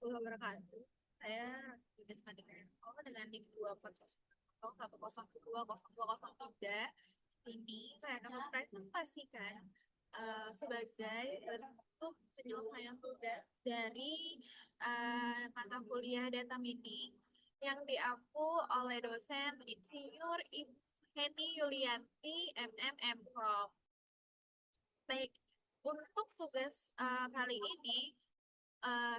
warahmatullahi wabarakatuh. Saya Yudas Matika dengan NIM 240102023. Ini saya akan mempresentasikan sebagai bentuk penyelesaian tugas dari mata kuliah data mining yang diampu oleh dosen Insinyur Heni Yulianti MMM. Baik, untuk tugas kali ini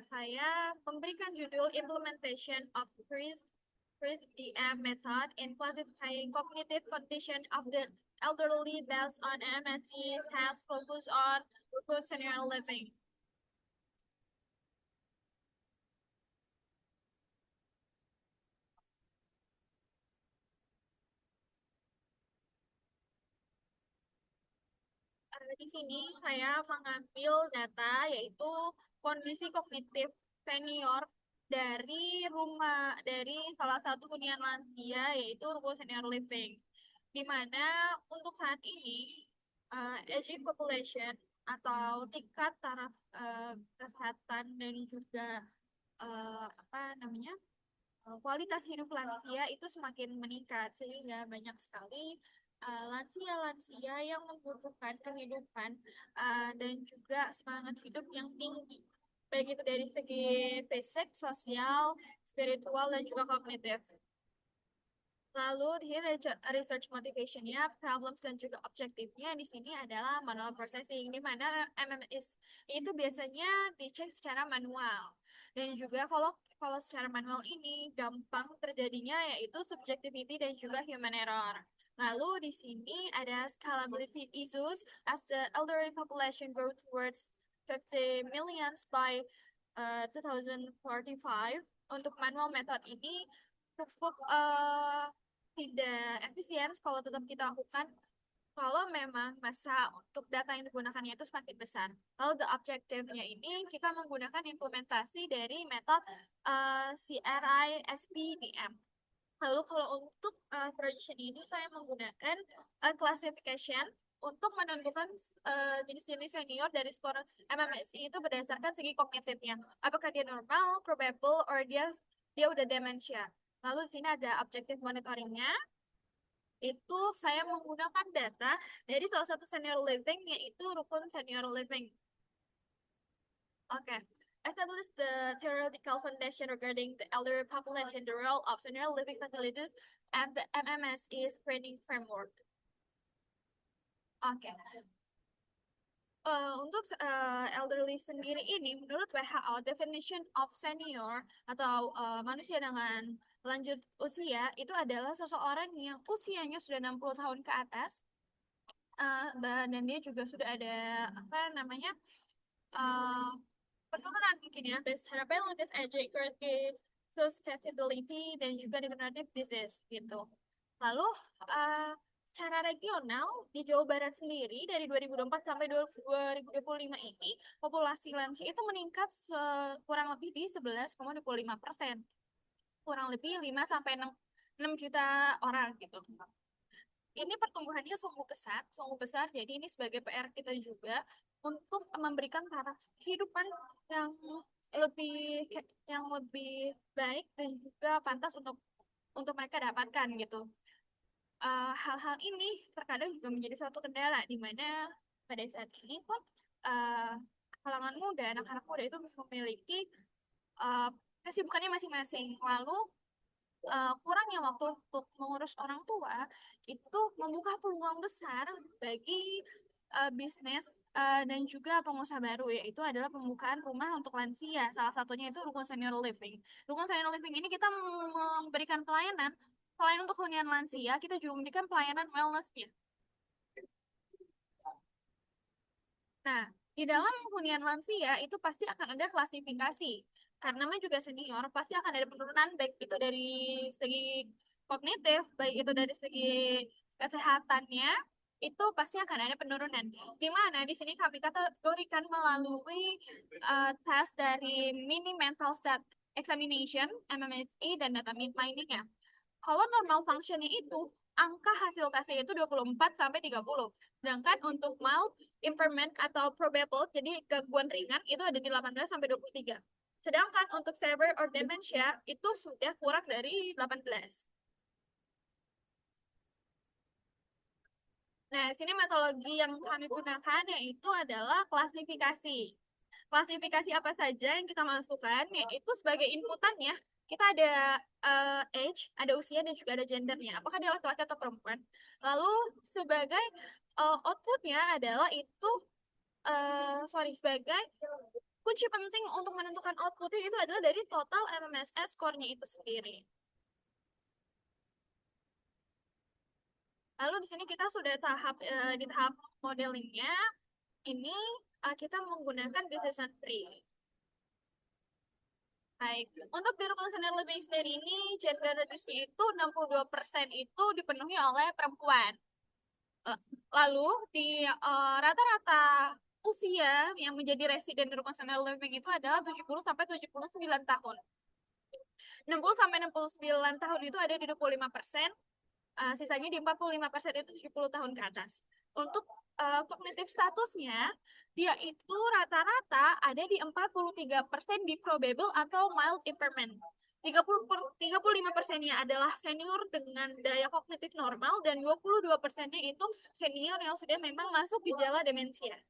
saya memberikan judul Implementation of CRISP-DM method in classifying cognitive condition of the elderly based on MSc task focus on good senior living. Di sini saya mengambil data yaitu kondisi kognitif senior dari salah satu hunian lansia yaitu Rukun Senior Living, di mana untuk saat ini aging population atau tingkat taraf kesehatan dan juga kualitas hidup lansia itu semakin meningkat sehingga banyak sekali lansia-lansia yang membutuhkan kehidupan dan juga semangat hidup yang tinggi, baik itu dari segi fisik, sosial, spiritual, dan juga kognitif. Lalu di sini ada research motivation-nya, problems dan juga objektifnya di sini adalah manual processing, di mana MMS itu biasanya dicek secara manual. Dan juga kalau secara manual ini gampang terjadinya yaitu subjectivity dan juga human error. Lalu di sini ada scalability issues as the elderly population grow towards 50 millions by 2045. Untuk manual method ini cukup tidak efisien kalau tetap kita lakukan kalau memang masa untuk data yang digunakannya itu semakin besar. Lalu the objective-nya ini kita menggunakan implementasi dari metode CRISP-DM. Lalu kalau untuk projection ini saya menggunakan classification untuk menentukan jenis-jenis senior dari skor MMSI itu berdasarkan segi kognitifnya. Apakah dia normal, probable, or dia udah demensia. Lalu di sini ada objective monitoringnya. Itu saya menggunakan data dari salah satu senior living yaitu Rukun Senior Living. Oke. Establish the theoretical foundation regarding the elderly population, the role of senior living facilities, and the MMSE screening framework. Oke. Untuk elderly sendiri ini, menurut WHO, definition of senior atau manusia dengan lanjut usia itu adalah seseorang yang usianya sudah 60 tahun ke atas, dan dia juga sudah ada penurunan mungkin ya, secara biologis, aging, susceptibility, dan juga degenerative disease gitu. Lalu secara regional di Jawa Barat sendiri dari 2024 sampai 2025 ini populasi lansia itu meningkat kurang lebih di 11,25%, kurang lebih 5 sampai 6 juta orang gitu. Ini pertumbuhannya sungguh besar. Jadi ini sebagai PR kita juga untuk memberikan taraf kehidupan yang lebih baik dan juga pantas untuk mereka dapatkan gitu. Hal-hal ini terkadang juga menjadi suatu kendala di mana pada saat ini pun kalangan muda, anak-anak muda itu memiliki kesibukannya masing-masing. Lalu kurangnya waktu untuk mengurus orang tua itu membuka peluang besar bagi bisnis dan juga pengusaha baru, yaitu adalah pembukaan rumah untuk lansia. Salah satunya itu Rukun Senior Living. Rukun Senior Living ini kita memberikan pelayanan selain untuk hunian lansia, kita juga memberikan pelayanan wellness-nya. Nah, di dalam hunian lansia itu pasti akan ada klasifikasi. Karena namanya juga senior, pasti akan ada penurunan baik itu dari segi kognitif, baik itu dari segi kesehatannya, itu pasti akan ada penurunan. Di mana di sini kami kategorikan melalui tes dari Mini Mental State Examination, MMSE, dan data mining-nya. Kalau normal functionnya itu, angka hasil tesnya itu 24 sampai 30. Sedangkan untuk mild impairment atau probable, jadi gangguan ringan, itu ada di 18 sampai 23. Sedangkan untuk severe or dementia itu sudah kurang dari 18. Nah, sini metodologi yang kami gunakan yaitu adalah klasifikasi. Klasifikasi apa saja yang kita masukkan, yaitu sebagai inputannya, kita ada age, ada usia, dan juga ada gendernya. Apakah dia laki-laki atau perempuan. Lalu sebagai outputnya adalah itu, sebagai kunci penting untuk menentukan outputnya itu adalah dari total MMSS score-nya itu sendiri. Lalu di sini kita sudah di tahap modelingnya. Ini kita menggunakan decision tree. Baik, untuk di Rukunusaner Living State ini, gender reduce-nya itu 62% itu dipenuhi oleh perempuan. Eh, Lalu di rata-rata usia yang menjadi residen di Rukunusaner Living itu adalah 70 sampai 79 tahun. 60 sampai 69 tahun itu ada di 25%, sisanya di 45% itu 70 tahun ke atas. Untuk kognitif statusnya, dia itu rata-rata ada di 43% di probable atau mild impairment. 35%-nya adalah senior dengan daya kognitif normal dan 22%-nya itu senior yang sudah memang masuk gejala demensia.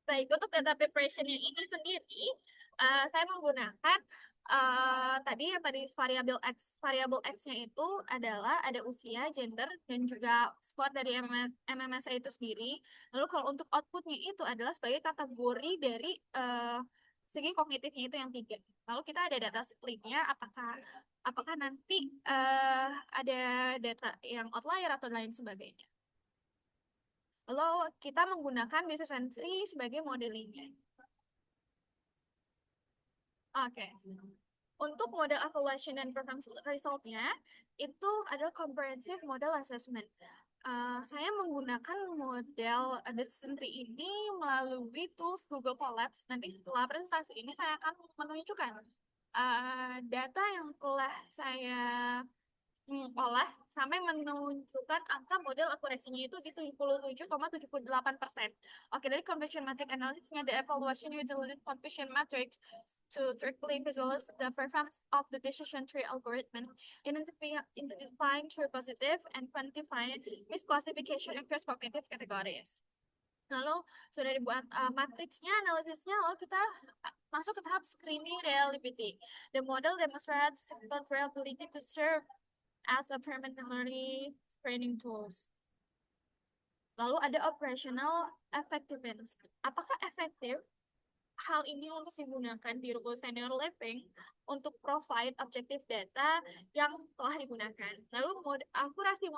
Baik, untuk data preparation yang ini sendiri, saya menggunakan tadi yang tadi variabel X-nya itu adalah ada usia, gender, dan juga skor dari MMSA itu sendiri. Lalu kalau untuk outputnya itu adalah sebagai kategori dari segi kognitifnya itu yang tiga. Lalu kita ada data splitnya, apakah nanti ada data yang outlier atau lain sebagainya. Lalu kita menggunakan decision tree sebagai modelingnya. Oke. Untuk model evaluation dan performance resultnya, itu adalah comprehensive model assessment. Saya menggunakan model decision tree ini melalui tools Google Colabs. Nanti setelah presentasi ini saya akan menunjukkan data yang telah saya olah sampai menunjukkan angka model akurasinya itu di 77,78%. Oke, dari conversion matrix analisisnya, the evaluation utilizes conversion matrix to directly visualize the performance of the decision tree algorithm, identifying true positive and quantifying misclassification across cognitive categories. Lalu sudah dibuat matriksnya, analisisnya, lalu kita masuk ke tahap screening reliability. The model demonstrates simple reliability to serve as a permanently screening tools. Lalu ada operational effectiveness. Apakah efektif hal ini untuk digunakan di Ruko Senior Living untuk provide objective data yang telah digunakan? Lalu akurasi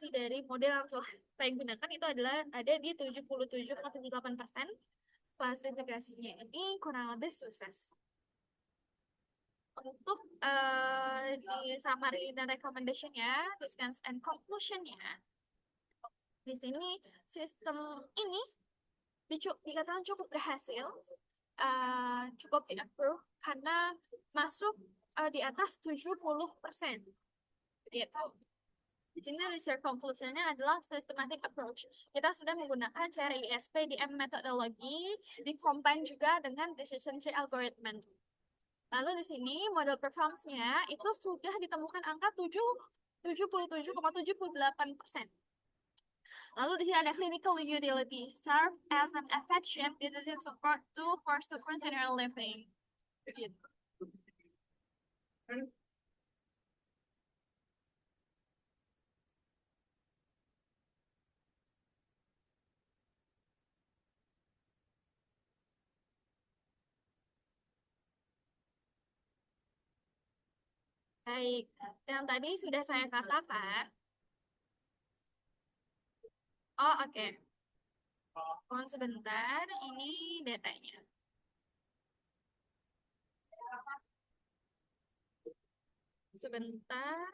dari model yang telah saya gunakan itu adalah ada di 77,78%. Klasifikasinya ini kurang lebih sukses. Untuk di summary dan recommendation-nya, discuss and conclusion-nya, di sini sistem ini dikatakan cukup berhasil, cukup di-approve karena masuk di atas 70%. Gitu. Di sini research conclusion-nya adalah systematic approach. Kita sudah menggunakan cara ISP di M methodology, di-combine juga dengan decision tree algorithm. Lalu di sini model performance-nya itu sudah ditemukan angka 77,78%. Lalu di sini ada clinical utility, serve as an effective decision support tool for students in real living. Begitu. Baik, yang tadi sudah saya katakan. Oh, oke. Mohon sebentar, ini datanya. Sebentar.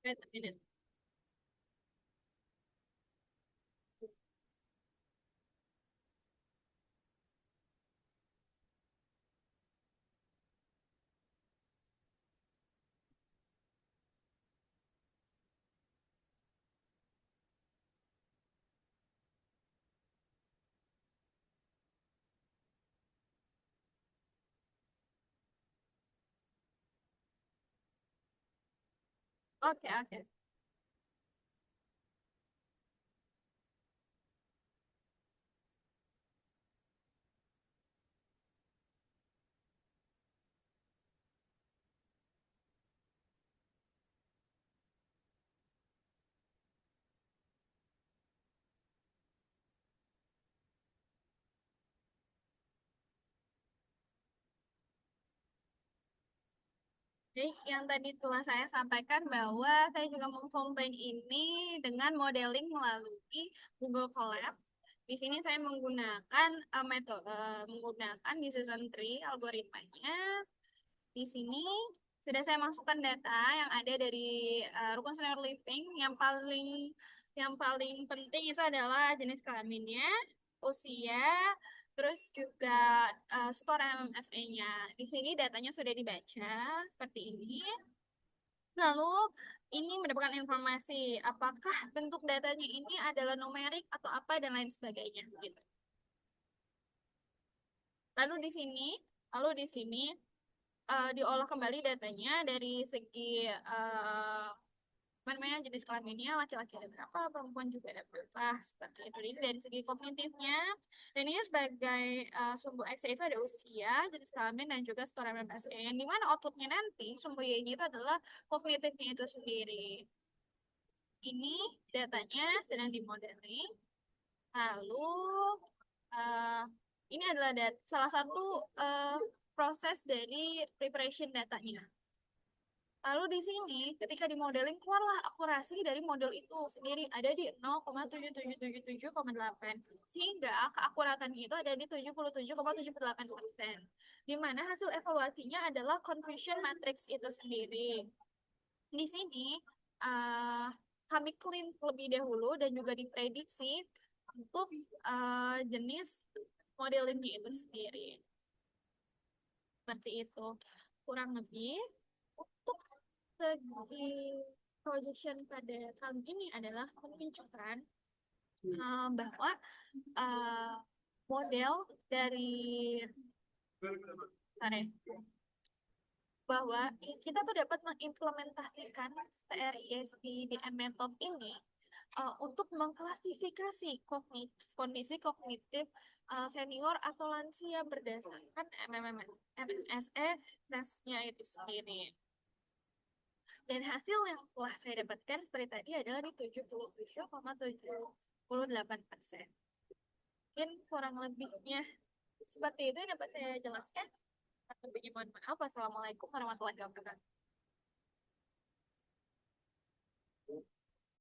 Wait a minute. Oke, oke. Jadi yang tadi telah saya sampaikan bahwa saya juga mengcombine ini dengan modeling melalui Google Colab. Di sini saya menggunakan metode menggunakan decision tree algoritmanya. Di sini sudah saya masukkan data yang ada dari rukun senior living. Yang paling penting itu adalah jenis kelaminnya, usia, terus juga skor MMSE-nya. Di sini datanya sudah dibaca seperti ini. Lalu ini mendapatkan informasi apakah bentuk datanya ini adalah numerik atau apa dan lain sebagainya gitu. Lalu di sini, lalu di sini diolah kembali datanya dari segi apa namanya jenis kelaminnya, laki-laki ada berapa, perempuan juga ada berapa, seperti itu. Ini dari segi kognitifnya, dan ini sebagai sumbu X itu ada usia, jenis kelamin, dan juga skor MMSE, yang dimana outputnya nanti sumbu Y-nya itu adalah kognitifnya itu sendiri. Ini datanya sedang dimodeling. Lalu eh, ini adalah salah satu proses dari preparation datanya. Lalu di sini ketika di modeling keluarlah akurasi dari model itu sendiri ada di 0,7777,8 sehingga keakuratannya itu ada di 77,78%. Di mana hasil evaluasinya adalah confusion matrix itu sendiri. Di sini eh, kami clean lebih dahulu dan juga diprediksi untuk jenis modelingnya itu sendiri. Seperti itu. Kurang lebih untuk segi projection pada tahun ini adalah menunjukkan bahwa eh, model dari sorry, bahwa kita tuh dapat mengimplementasikan TRISP-DM method ini untuk mengklasifikasi kondisi kognitif senior atau lansia berdasarkan MMSE tesnya itu sendiri. Dan hasil yang telah saya dapatkan seperti tadi adalah di 77,78%. Mungkin kurang lebihnya seperti itu yang dapat saya jelaskan. Lebihnya mohon maaf. Wassalamualaikum warahmatullahi wabarakatuh.